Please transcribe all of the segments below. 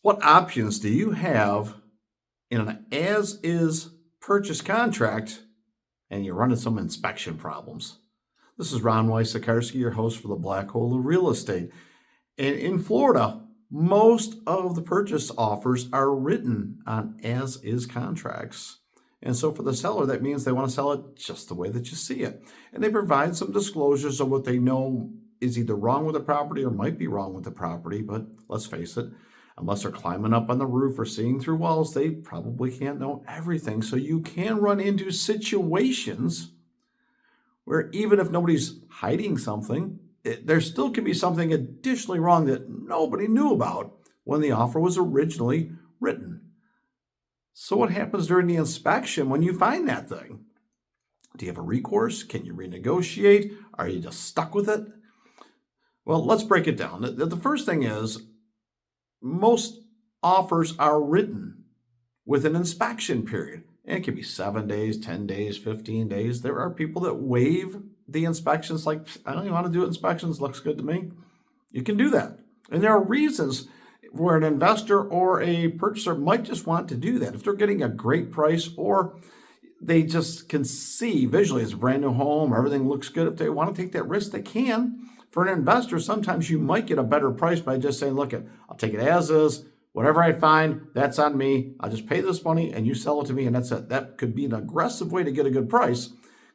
What options do you have in an as-is purchase contract and you're running some inspection problems? This is Ron Wysakarski, your host for the Black Hole of Real Estate. And in Florida, most of the purchase offers are written on as-is contracts. And so for the seller, that means they want to sell it just the way that you see it. And they provide some disclosures of what they know is either wrong with the property or might be wrong with the property. But let's face it, unless they're climbing up on the roof or seeing through walls, they probably can't know everything. So you can run into situations where even if nobody's hiding something, there still can be something additionally wrong that nobody knew about when the offer was originally written. So what happens during the inspection when you find that thing? Do you have a recourse? Can you renegotiate? Are you just stuck with it? Well, let's break it down. The first thing is most offers are written with an inspection period. And it can be 7 days, 10 days, 15 days. There are people that waive the inspections like, I don't even want to do inspections, looks good to me. You can do that. And there are reasons where an investor or a purchaser might just want to do that. If they're getting a great price or they just can see visually it's a brand new home, everything looks good. If they want to take that risk, they can. For an investor, sometimes you might get a better price by just saying, look, I'll take it as is. Whatever I find, that's on me. I'll just pay this money and you sell it to me and that's it. That could be an aggressive way to get a good price.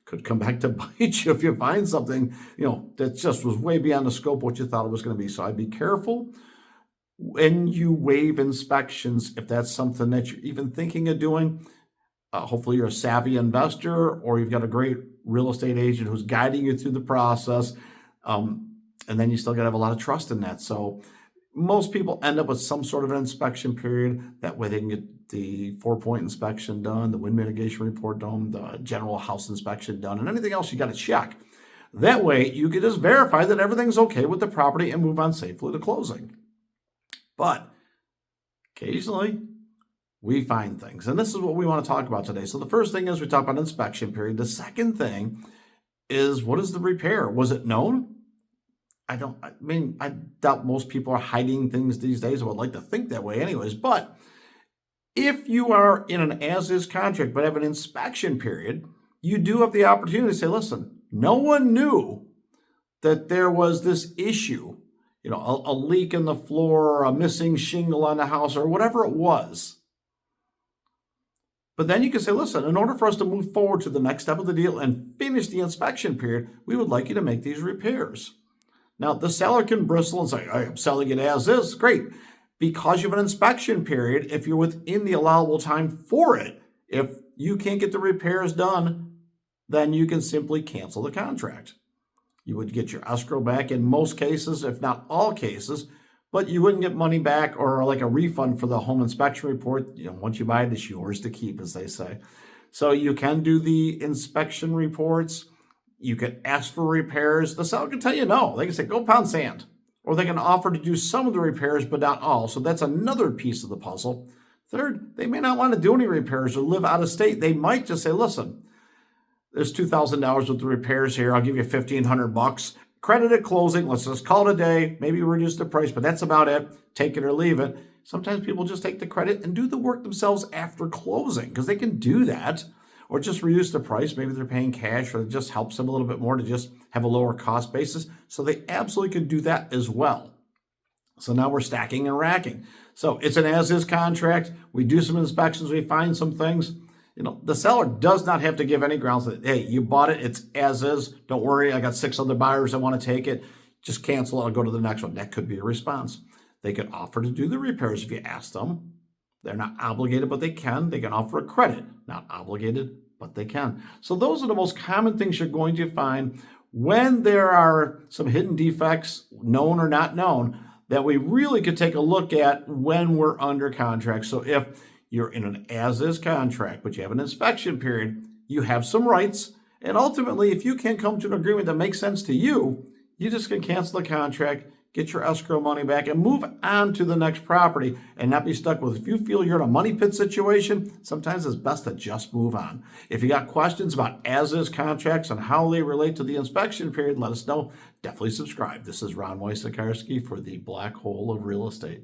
Could come back to bite you if you find something, that just was way beyond the scope of what you thought it was going to be. So I'd be careful when you waive inspections if that's something that you're even thinking of doing. Hopefully you're a savvy investor or you've got a great real estate agent who's guiding you through the process. And then you still got to have a lot of trust in that. So most people end up with some sort of an inspection period. That way they can get the 4-point inspection done, the wind mitigation report done, the general house inspection done, and anything else you got to check. That way you can just verify that everything's okay with the property and move on safely to closing. But occasionally we find things, and this is what we want to talk about today. So the first thing is we talk about inspection period. The second thing is, what is the repair? Was it known? I doubt most people are hiding things these days. I would like to think that way anyways. But if you are in an as-is contract but have an inspection period, you do have the opportunity to say, listen, no one knew that there was this issue, a leak in the floor, or a missing shingle on the house, or whatever it was. But then you can say, listen, in order for us to move forward to the next step of the deal and finish the inspection period, we would like you to make these repairs. Now, the seller can bristle and say, I'm selling it as is. Great. Because you have an inspection period, if you're within the allowable time for it, if you can't get the repairs done, then you can simply cancel the contract. You would get your escrow back in most cases, if not all cases, but you wouldn't get money back or like a refund for the home inspection report. Once you buy it, it's yours to keep, as they say. So you can do the inspection reports. You can ask for repairs. The seller can tell you no. They can say, go pound sand. Or they can offer to do some of the repairs, but not all. So that's another piece of the puzzle. Third, they may not want to do any repairs or live out of state. They might just say, listen, there's $2,000 with the repairs here. I'll give you $1,500. Credit at closing. Let's just call it a day. Maybe reduce the price, but that's about it. Take it or leave it. Sometimes people just take the credit and do the work themselves after closing because they can do that. Or just reduce the price. Maybe they're paying cash or it just helps them a little bit more to just have a lower cost basis. So they absolutely can do that as well. So now we're stacking and racking. So it's an as-is contract. We do some inspections. We find some things. The seller does not have to give any grounds that, hey, you bought it. It's as is. Don't worry. I got 6 other buyers that want to take it. Just cancel it. I'll go to the next one. That could be a response. They could offer to do the repairs if you ask them. They're not obligated, but they can. They can offer a credit. Not obligated, but they can. So those are the most common things you're going to find when there are some hidden defects, known or not known, that we really could take a look at when we're under contract. So if you're in an as-is contract, but you have an inspection period, you have some rights. And ultimately, if you can't come to an agreement that makes sense to you, you just can cancel the contract, get your escrow money back, and move on to the next property and not be stuck with it. If you feel you're in a money pit situation, sometimes it's best to just move on. If you got questions about as-is contracts and how they relate to the inspection period, let us know. Definitely subscribe. This is Ron Wysakarski for the Black Hole of Real Estate.